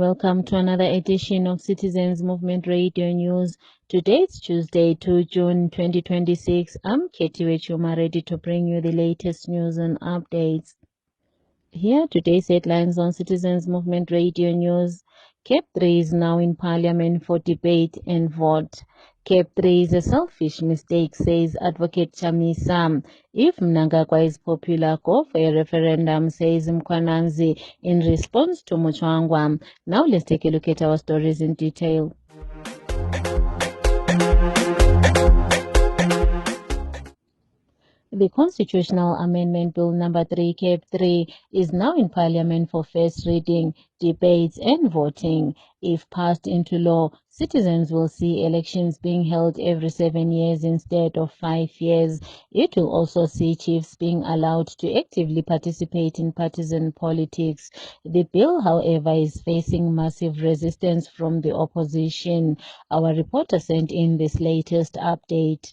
welcome to another edition of Citizens Movement Radio News. Today is Tuesday, 2 June 2026. I'm Katie Wechuma, ready to bring you the latest news and updates. Here are today's headlines on Citizens Movement Radio News. CAP 3 is now in Parliament for debate and vote. CAP 3 is a selfish mistake, says Advocate Chamisa. If Mnangagwa is popular, go for a referendum, says Mkwananzi in response to Muchwangwa. Now let's take a look at our stories in detail. The Constitutional Amendment Bill number 3, CAP 3, is now in Parliament for first reading, debates and voting. If passed into law, citizens will see elections being held every 7 years instead of 5 years. It will also see chiefs being allowed to actively participate in partisan politics. The bill, however, is facing massive resistance from the opposition. Our reporter sent in this latest update.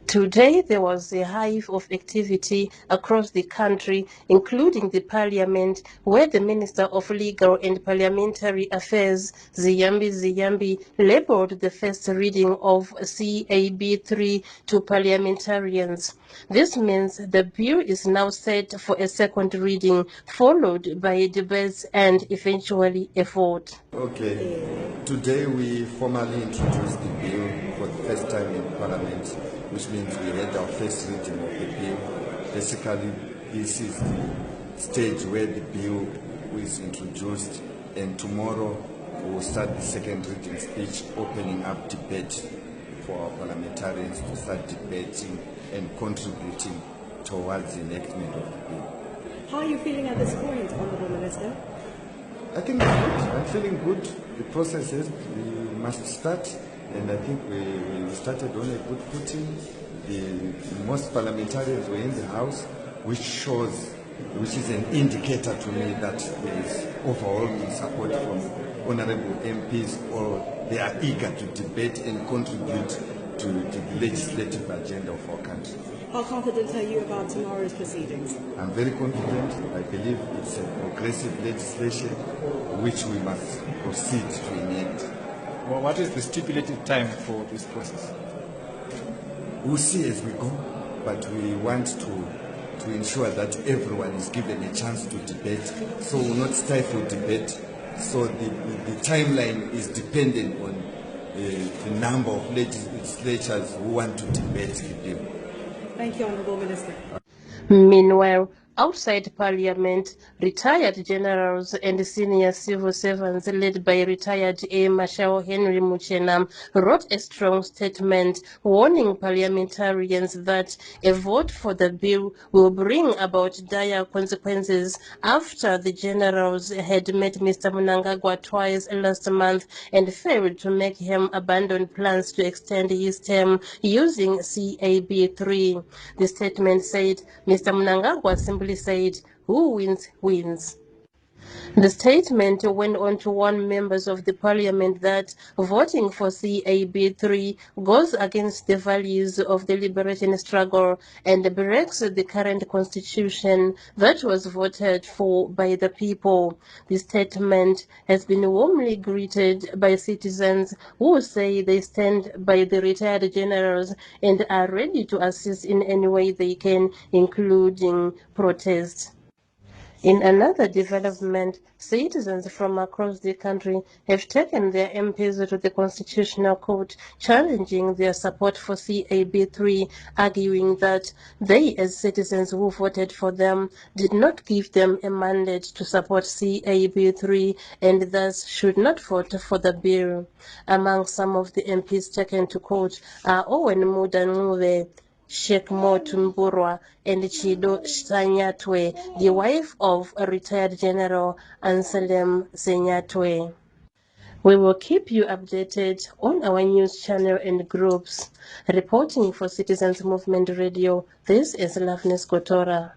Today, there was a hive of activity across the country, including the parliament, where the Minister of Legal and Parliamentary Affairs, Ziyambi, labelled the first reading of CAB 3 to parliamentarians. This means the bill is now set for a second reading, followed by debates and eventually a vote. Okay, today we formally introduced the bill for the first time in Parliament, which means we had our first reading of the bill. Basically, this is the stage where the bill is introduced, and tomorrow we will start the second reading speech, opening up debate for our parliamentarians to start debating and contributing towards the enactment of the bill. How are you feeling at this point, Honourable Minister? I think it's good. I'm feeling good. The process is we must start, and I think we started on a good footing. Most parliamentarians were in the House, which is an indicator to me that there is overwhelming support from honourable MPs, or they are eager to debate and contribute to the legislative agenda of our country. How confident are you about tomorrow's proceedings? I'm very confident. I believe it's a progressive legislation which we must proceed to enact. Well, what is the stipulated time for this process? We'll see as we go, but we want to ensure that everyone is given a chance to debate, so we'll not stifle debate. So the timeline is dependent on the number of legislators who want to debate the bill. Thank you, Honourable Minister. Meanwhile, outside Parliament, retired generals and senior civil servants led by retired Air Marshal Henry Muchena wrote a strong statement warning parliamentarians that a vote for the bill will bring about dire consequences after the generals had met Mr. Mnangagwa twice last month and failed to make him abandon plans to extend his term using CAB 3. The statement said Mr. Mnangagwa simply said, "Who wins, wins." The statement went on to warn members of the parliament that voting for CAB 3 goes against the values of the liberation struggle and breaks the current constitution that was voted for by the people. The statement has been warmly greeted by citizens who say they stand by the retired generals and are ready to assist in any way they can, including protest. In another development, citizens from across the country have taken their MPs to the Constitutional Court, challenging their support for CAB 3, arguing that they, as citizens who voted for them, did not give them a mandate to support CAB 3 and thus should not vote for the bill. Among some of the MPs taken to court are Owen Mudanguve, Sheikh Motumburwa, and Chido Sanyatwe, the wife of a retired General Anselm Senyatwe. We will keep you updated on our news channel and groups. Reporting for Citizens Movement Radio, this is Loveness Kotora.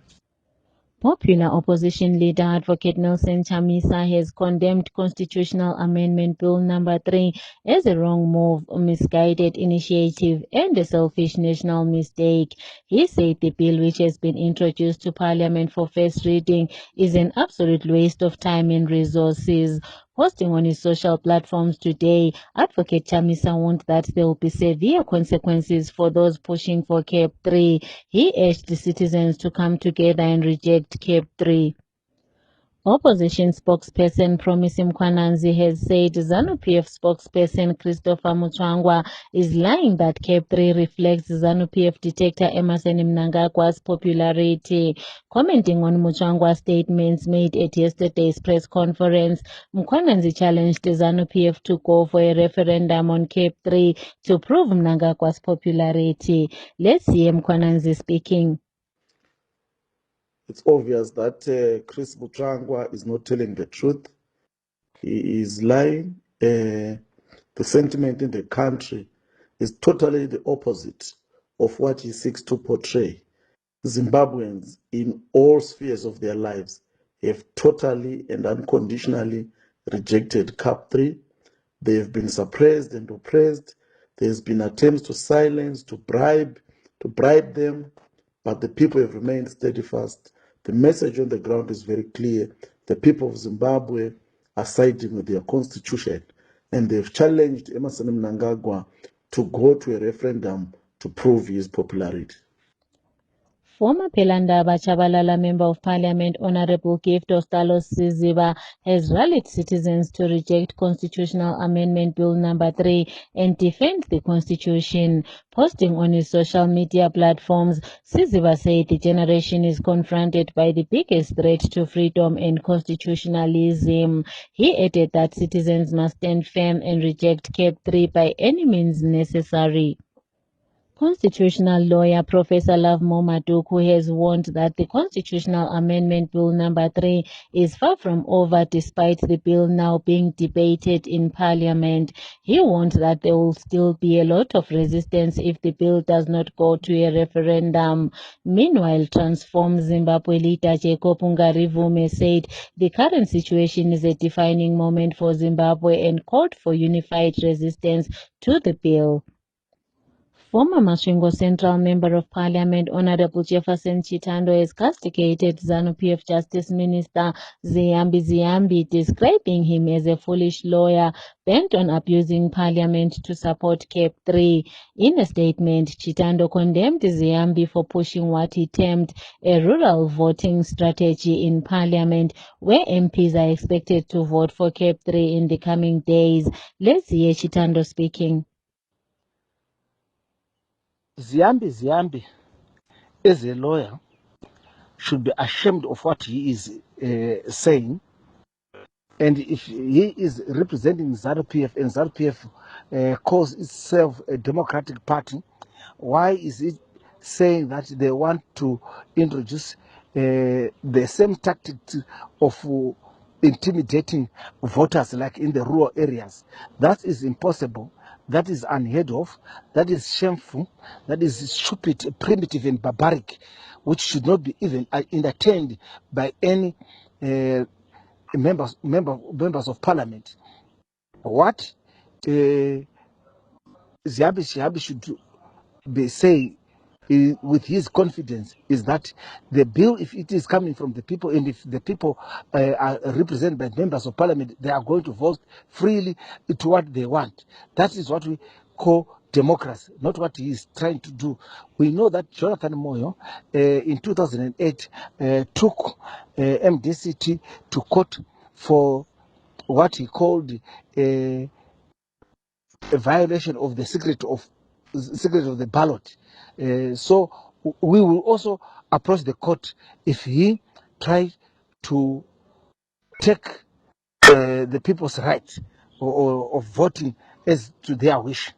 Popular opposition leader Advocate Nelson Chamisa has condemned Constitutional Amendment Bill number 3 as a wrong move, a misguided initiative and a selfish national mistake. He said the bill, which has been introduced to Parliament for first reading, is an absolute waste of time and resources. Posting on his social platforms today, Advocate Chamisa warned that there will be severe consequences for those pushing for CAP 3. He urged the citizens to come together and reject CAP 3. Opposition spokesperson Promise Mkhwananzi has said ZANU-PF spokesperson Christopher Mutsvangwa is lying that CAP 3 reflects ZANU-PF dictator Emmerson Mnangagwa's popularity. Commenting on Mutsvangwa's statements made at yesterday's press conference, Mkhwananzi challenged ZANU-PF to go for a referendum on CAP 3 to prove Mnangagwa's popularity. Let's hear Mkhwananzi speaking. It's obvious that Chris Mutsvangwa is not telling the truth. He is lying. The sentiment in the country is totally the opposite of what he seeks to portray. Zimbabweans in all spheres of their lives have totally and unconditionally rejected CAP 3. They have been suppressed and oppressed. There's been attempts to silence, to bribe them, but the people have remained steadfast. The message on the ground is very clear. The people of Zimbabwe are siding with their constitution, and they've challenged Emmerson Mnangagwa to go to a referendum to prove his popularity. Former Pelandaba Chabalala Member of Parliament Honorable Gift Ostalos Siziba has rallied citizens to reject Constitutional Amendment Bill number 3 and defend the Constitution. Posting on his social media platforms, Siziba said the generation is confronted by the biggest threat to freedom and constitutionalism. He added that citizens must stand firm and reject CAP 3 by any means necessary. Constitutional lawyer Professor Love Momaduku has warned that the Constitutional Amendment Bill number 3 is far from over despite the bill now being debated in Parliament. He warned that there will still be a lot of resistance if the bill does not go to a referendum. Meanwhile, Transform Zimbabwe leader Jacob Ngarivume said the current situation is a defining moment for Zimbabwe and called for unified resistance to the bill. Former Masvingo Central Member of Parliament Honorable Jefferson Chitando has castigated ZANU-PF Justice Minister Ziyambi, describing him as a foolish lawyer bent on abusing Parliament to support CAP 3. In a statement, Chitando condemned Ziyambi for pushing what he termed a rural voting strategy in Parliament, where MPs are expected to vote for CAP 3 in the coming days. Let's hear Chitando speaking. Ziyambi, as a lawyer, should be ashamed of what he is saying. And if he is representing ZANU-PF and ZANU-PF calls itself a democratic party, why is it saying that they want to introduce the same tactic of intimidating voters like in the rural areas? That is impossible. That is unheard of. That is shameful. That is stupid, primitive, and barbaric, which should not be even entertained by any members of Parliament. What Ziyambi should be saying with his confidence is that the bill, if it is coming from the people and if the people are represented by members of Parliament, they are going to vote freely to what they want. That is what we call democracy, not what he is trying to do. We know that Jonathan Moyo in 2008 took MDCT to court for what he called a violation of the secret of the ballot. So we will also approach the court if he tries to take the people's right of voting as to their wish.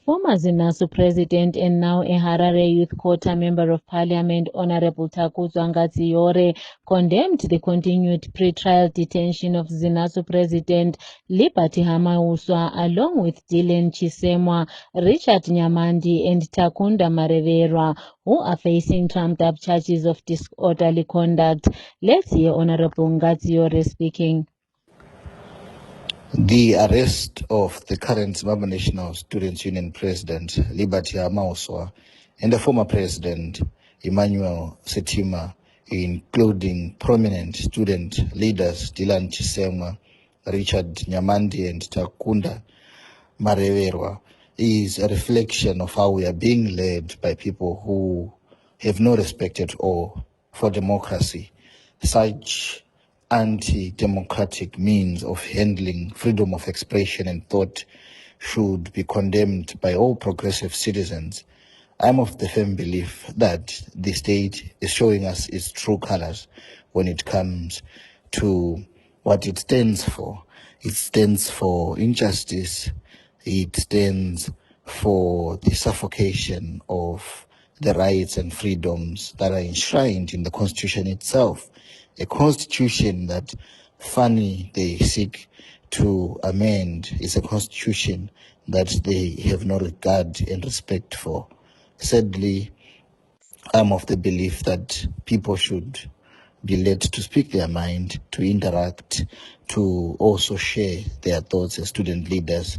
Former ZINASU president and now a Harare Youth Quota member of parliament, Honorable Takuzwa Ngatsiyore, condemned the continued pre-trial detention of ZINASU president Liberty Hamauswa along with Dylan Chisemwa, Richard Nyamandi and Takunda Mareverwa, who are facing trumped-up charges of disorderly conduct. Let's hear Honorable Ngatsiyore speaking. The arrest of the current Zimbabwe National Students' Union President, Liberty Hamauswa, and the former President, Emmanuel Setima, including prominent student leaders Dylan Chisemwa, Richard Nyamandi, and Takunda Mareverwa, is a reflection of how we are being led by people who have no respect at all for democracy. Such anti-democratic means of handling freedom of expression and thought should be condemned by all progressive citizens. I'm of the firm belief that the state is showing us its true colors when it comes to what it stands for. It stands for injustice. It stands for the suffocation of the rights and freedoms that are enshrined in the Constitution itself. A constitution that, funny, they seek to amend is a constitution that they have no regard and respect for. Sadly, I'm of the belief that people should be led to speak their mind, to interact, to also share their thoughts as student leaders,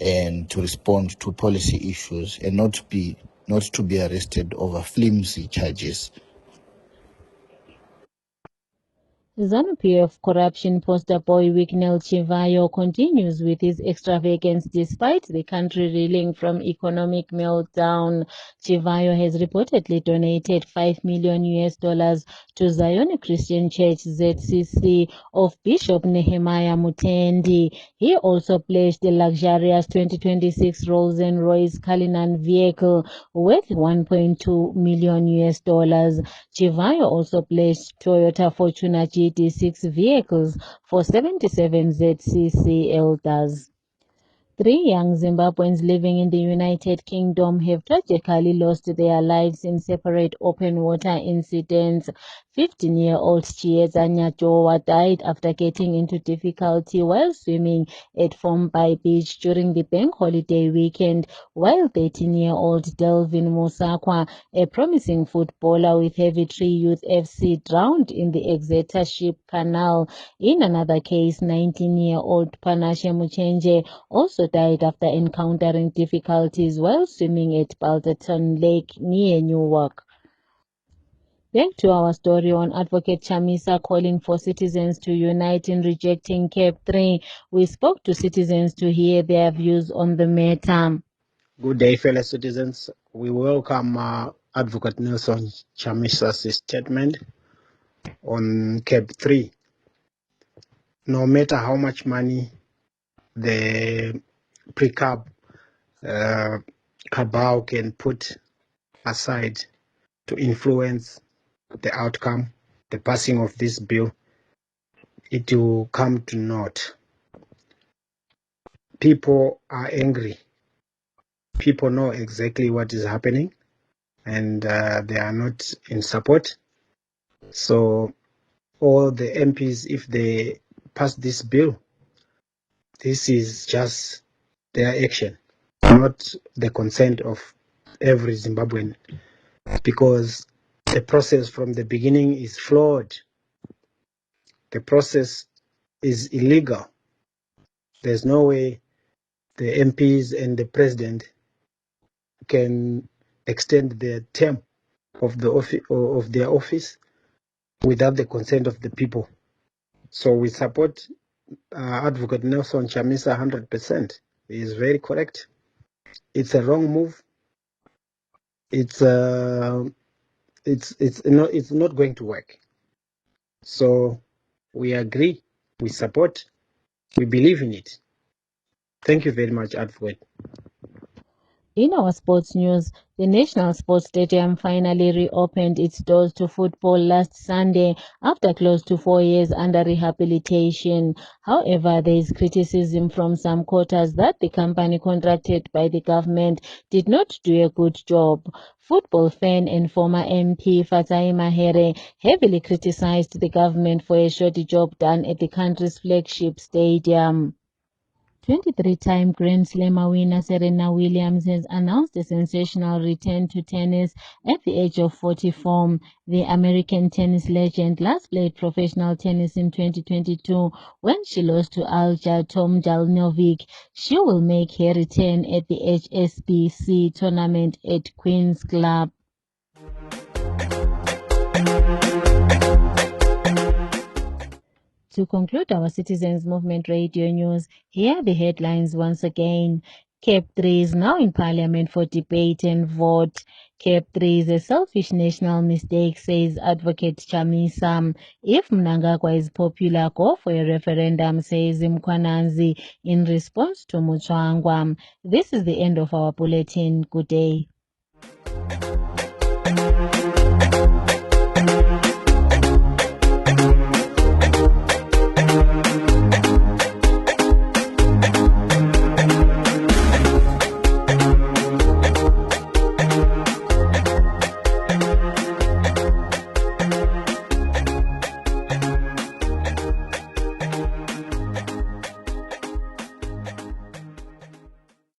and to respond to policy issues, and not to be arrested over flimsy charges. ZANU-PF corruption poster boy Wicknell Chivayo continues with his extravagance despite the country reeling from economic meltdown. Chivayo has reportedly donated $5 million to Zion Christian Church ZCC of Bishop Nehemiah Mutendi. He also pledged a luxurious 2026 Rolls-Royce Cullinan vehicle worth $1.2 million. Chivayo also pledged Toyota Fortuner GT6 vehicles for 77 ZCC elders. 3 young Zimbabweans living in the United Kingdom have tragically lost their lives in separate open water incidents. 15-year-old Chieza Nyajowa died after getting into difficulty while swimming at Formby Beach during the bank holiday weekend, while 13-year-old Delvin Musakwa, a promising footballer with Heavy Tree Youth FC, drowned in the Exeter Ship Canal. In another case, 19-year-old Panashe Muchenje also died after encountering difficulties while swimming at Balderton Lake near Newark. Back to our story on Advocate Chamisa calling for citizens to unite in rejecting CAP 3. We spoke to citizens to hear their views on the matter. Good day, fellow citizens. We welcome Advocate Nelson Chamisa's statement on CAP 3. No matter how much money the pre-CAP cabal can put aside to influence the outcome, the passing of this bill, it will come to naught. People are angry. People know exactly what is happening, and they are not in support. So all the MPs, if they pass this bill, this is just their action, not the consent of every Zimbabwean, because the process from the beginning is flawed. The process is illegal. There's no way the MPs and the president can extend their term of their office without the consent of the people. So we support Advocate Nelson Chamisa 100%. He is very correct. It's a wrong move. It's not going to work. So we agree, we support, we believe in it. Thank you very much, Advocate. In our sports news, the National Sports Stadium finally reopened its doors to football last Sunday after close to 4 years under rehabilitation. However, there is criticism from some quarters that the company contracted by the government did not do a good job. Football fan and former MP Fatai Mahere heavily criticized the government for a shoddy job done at the country's flagship stadium. 23-time Grand Slam winner Serena Williams has announced a sensational return to tennis at the age of 44. The American tennis legend last played professional tennis in 2022 when she lost to Alja Tomljanovic. She will make her return at the HSBC tournament at Queen's Club. To conclude our Citizens Movement Radio News, here are the headlines once again. CAP 3 is now in Parliament for debate and vote. CAP 3 is a selfish national mistake, says Advocate Chamisa. If Mnangagwa is popular, go for a referendum, says Mkwananzi in response to Muchwangwa. This is the end of our bulletin. Good day.